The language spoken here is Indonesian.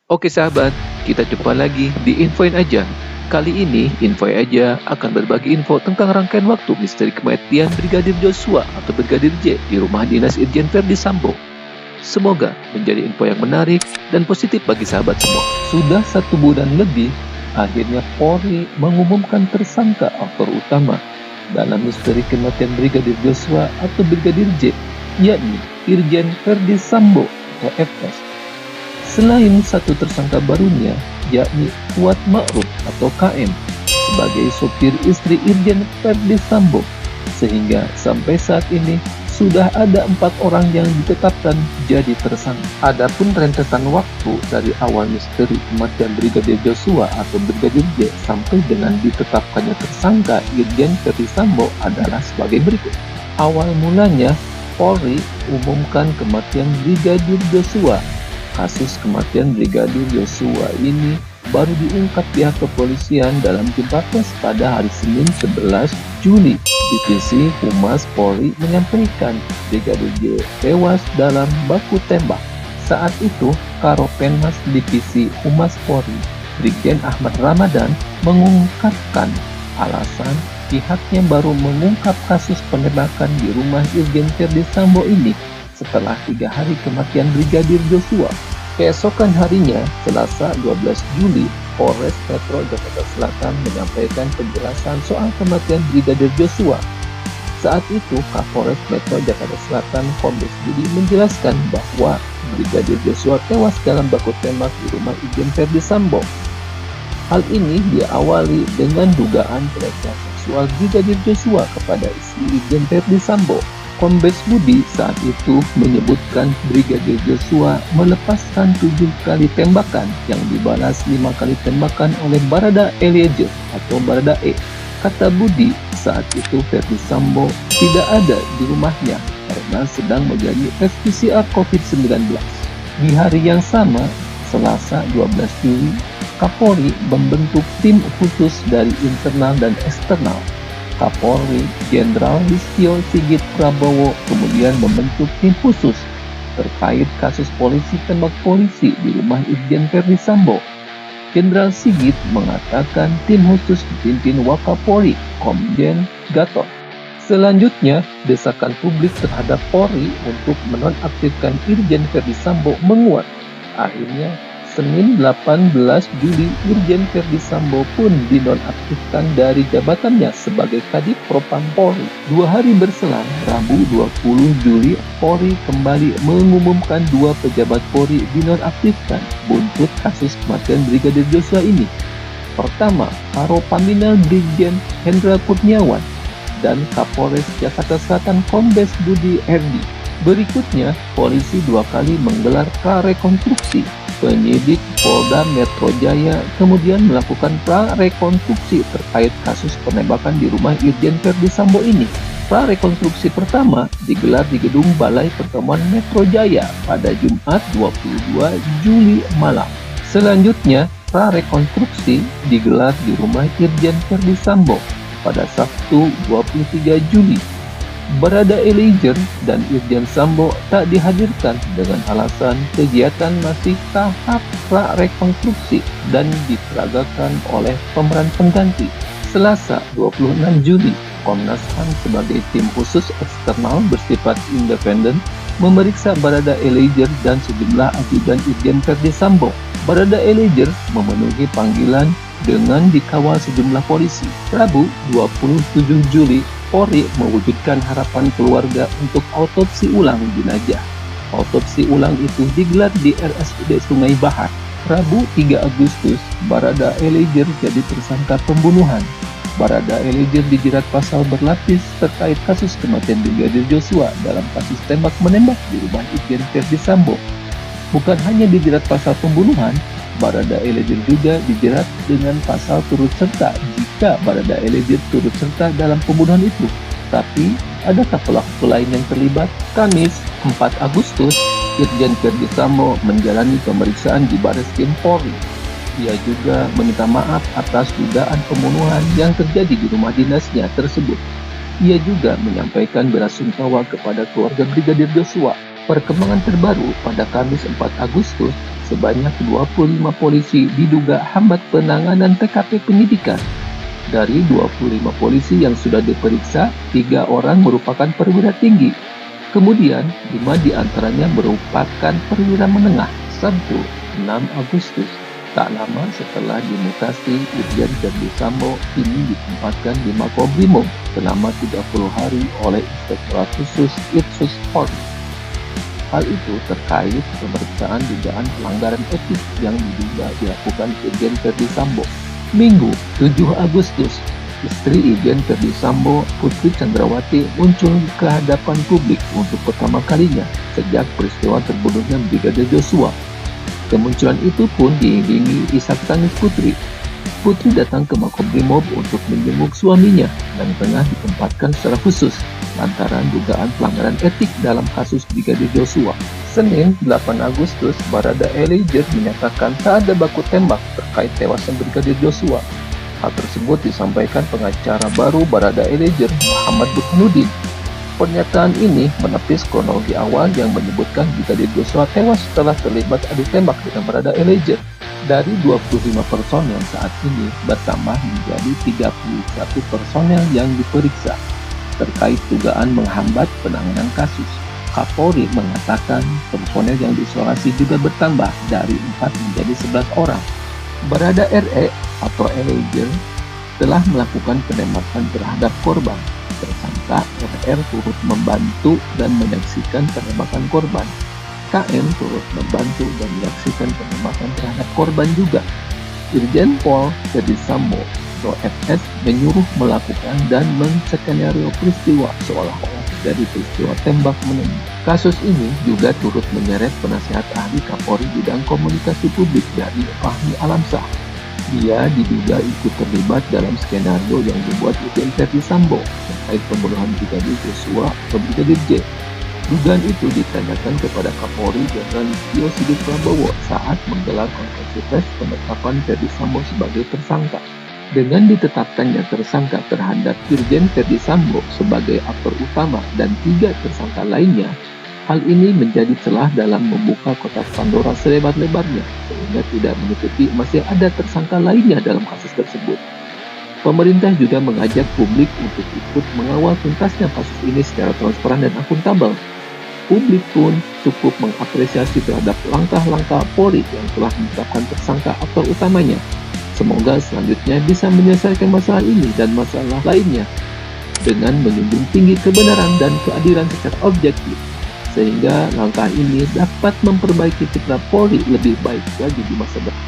Oke sahabat, kita jumpa lagi di Infoin Aja. Kali ini Infoin Aja akan berbagi info tentang rangkaian waktu misteri kematian Brigadir Joshua atau Brigadir J di rumah dinas Irjen Verdi Sambo. Semoga menjadi info yang menarik dan positif bagi sahabat semua. Sudah 1 bulan lebih, akhirnya Polri mengumumkan tersangka aktor utama dalam misteri kematian Brigadir Joshua atau Brigadir J, yakni Irjen Verdi Sambo atau FS. Selain satu tersangka barunya, yakni Kuat Ma'ruf atau KM, sebagai sopir istri Irjen Verdi Sambo, sehingga sampai saat ini sudah ada 4 orang yang ditetapkan jadi tersangka. Adapun rentetan waktu dari awal misteri kematian Brigadir Joshua atau Brigadir J sampai dengan ditetapkannya tersangka Irjen Verdi Sambo adalah sebagai berikut. Awal mulanya, Polri umumkan kematian Brigadir Joshua. Kasus kematian Brigadir Joshua ini baru diungkap pihak kepolisian dalam jumpa pers pada hari Senin 11 Juli. Divisi Humas Polri menyampaikan Brigadir J tewas dalam baku tembak. Saat itu, Karopenmas Divisi Humas Polri, Brigjen Ahmad Ramadan, mengungkapkan alasan pihaknya baru mengungkap kasus penembakan di rumah Irjen Verdi Sambo ini setelah 3 hari kematian Brigadir Joshua. Keesokan harinya, Selasa 12 Juli, Polres Metro Jakarta Selatan menyampaikan penjelasan soal kematian Brigadir Joshua. Saat itu, Kapolres Metro Jakarta Selatan Kombes Budi menjelaskan bahwa Brigadir Joshua tewas dalam baku tembak di rumah Irjen Verdi Sambo. Hal ini diawali dengan dugaan pelecehan seksual Brigadir Joshua kepada istri Irjen Verdi Sambo. Kombes Budi saat itu menyebutkan Brigadir Joshua melepaskan 7 kali tembakan yang dibalas 5 kali tembakan oleh Barada Eliezer atau Barada E. Kata Budi, saat itu Verdi Sambo tidak ada di rumahnya karena sedang menjalani tes PCR COVID-19. Di hari yang sama, Selasa 12 Juli, Kapolri membentuk tim khusus dari internal dan eksternal. Kapolri Jenderal Listio Sigit Prabowo kemudian membentuk tim khusus terkait kasus polisi tembak polisi di rumah Irjen Verdi Sambo. Jenderal Sigit mengatakan tim khusus dipimpin Wakapolri Komjen Gatot. Selanjutnya, desakan publik terhadap Polri untuk menonaktifkan Irjen Verdi Sambo menguat. Akhirnya, Senin 18 Juli, Irjen Verdi Sambo pun dinonaktifkan dari jabatannya sebagai Kadif Propam Polri. 2 hari berselang, Rabu 20 Juli, Polri kembali mengumumkan 2 pejabat Polri dinonaktifkan buntut kasus kematian Brigadir Joshua ini. Pertama, Karo Paminal Brigjen Hendra Kurniawan dan Kapolres Jakarta Selatan Kombes Budi Erdi. Berikutnya, polisi 2 kali menggelar prarekonstruksi. Penyidik Polda Metro Jaya kemudian melakukan prarekonstruksi terkait kasus penembakan di rumah Irjen Verdi Sambo ini. Prarekonstruksi pertama digelar di Gedung Balai Pertemuan Metro Jaya pada Jumat 22 Juli malam. Selanjutnya, prarekonstruksi digelar di rumah Irjen Verdi Sambo pada Sabtu 23 Juli. Barada Eliezer dan Irjen Sambo tak dihadirkan dengan alasan kegiatan masih tahap prarekonstruksi dan diperagakan oleh pemeran pengganti. Selasa 26 Juli, Komnas HAM sebagai tim khusus eksternal bersifat independen memeriksa Barada Eliezer dan sejumlah ajudan Irjen Verdi Sambo. Barada Eliezer memenuhi panggilan dengan dikawal sejumlah polisi. Rabu 27 Juli, Polri mewujudkan harapan keluarga untuk autopsi ulang jenazah. Autopsi ulang itu digelar di RSUD Sungai Bahar. Rabu 3 Agustus, Barada Eliezer jadi tersangka pembunuhan. Barada Eliezer dijerat pasal berlapis terkait kasus kematian Brigadir Joshua dalam kasus tembak-menembak di rumah Irjen Verdi Sambo. Bukan hanya dijerat pasal pembunuhan, Barada Eliezer juga dijerat dengan pasal turut serta jika Barada Eliezer turut serta dalam pembunuhan itu. Tapi, adakah pelaku lain yang terlibat? Kamis 4 Agustus, Irjen Verdi Sambo menjalani pemeriksaan di Barreskrim Polri. Ia juga meminta maaf atas dugaan pembunuhan yang terjadi di rumah dinasnya tersebut. Ia juga menyampaikan belasungkawa kepada keluarga Brigadir Joshua. Perkembangan terbaru pada Kamis 4 Agustus, sebanyak 25 polisi diduga hambat penanganan TKP penyidikan. Dari 25 polisi yang sudah diperiksa, 3 orang merupakan perwira tinggi. Kemudian, 5 diantaranya merupakan perwira menengah. Sabtu, 6 Agustus, tak lama setelah dimutasi, Irjen Verdi Sambo ini ditempatkan di Makobrimob selama 30 hari oleh Inspektorat Khusus Itsus Polri. Hal itu terkait pemeriksaan dugaan pelanggaran etik yang diduga dilakukan Irjen Verdi Sambo. Minggu, 7 Agustus, istri Irjen Verdi Sambo, Putri Chandrawati, muncul ke hadapan publik untuk pertama kalinya sejak peristiwa terbunuhnya Brigadir Joshua. Kemunculan itu pun diiringi isak tangis Putri. Putri datang ke Makobrimob untuk menjenguk suaminya yang tengah ditempatkan secara khusus lantaran dugaan pelanggaran etik dalam kasus Brigadir Joshua. Senin, 8 Agustus, Barada Eliezer menyatakan tak ada baku tembak terkait tewasnya Brigadir Joshua. Hal tersebut disampaikan pengacara baru Barada Eliezer, Muhammad Burhanuddin. Pernyataan ini menepis kronologi awal yang menyebutkan Brigadir Joshua tewas setelah terlibat adu tembak dengan Barada Eliezer. Dari 25 personel saat ini bertambah menjadi 31 personel yang diperiksa terkait dugaan menghambat penanganan kasus. Kapolri mengatakan personel yang diisolasi juga bertambah dari 4 menjadi 11 orang. Barada RE atau Eliezer telah melakukan penembakan terhadap korban. Tersangka RR turut membantu dan menyaksikan penembakan korban. KM turut membantu dan menyaksikan penembakan terhadap korban juga. Irjen Pol Verdi Sambo atau FS menyuruh melakukan dan menskenario peristiwa seolah-olah terjadi peristiwa tembak menembak. Kasus ini juga turut menyeret penasihat ahli Kapolri bidang komunikasi publik dari Fahmi Alamsyah. Dia diduga ikut terlibat dalam skenario yang dibuat Irjen Verdi Sambo terkait pembunuhan Brigadir Joshua atau Brigadir J. Dugaan itu ditanyakan kepada Kapolri Jenderal Listio Sigit Prabowo saat menggelar konferensi pers penetapan Verdi Sambo sebagai tersangka. Dengan ditetapkannya tersangka terhadap Irjen Verdi Sambo sebagai aktor utama dan 3 tersangka lainnya, hal ini menjadi celah dalam membuka kotak Pandora selebar-lebarnya, sehingga tidak menutupi masih ada tersangka lainnya dalam kasus tersebut. Pemerintah juga mengajak publik untuk ikut mengawal tuntasnya kasus ini secara transparan dan akuntabel. Publik pun cukup mengapresiasi terhadap langkah-langkah Polri yang telah menetapkan tersangka aktor utamanya. Semoga selanjutnya bisa menyelesaikan masalah ini dan masalah lainnya dengan menjunjung tinggi kebenaran dan keadilan secara objektif, sehingga langkah ini dapat memperbaiki citra Polri lebih baik lagi di masa depan.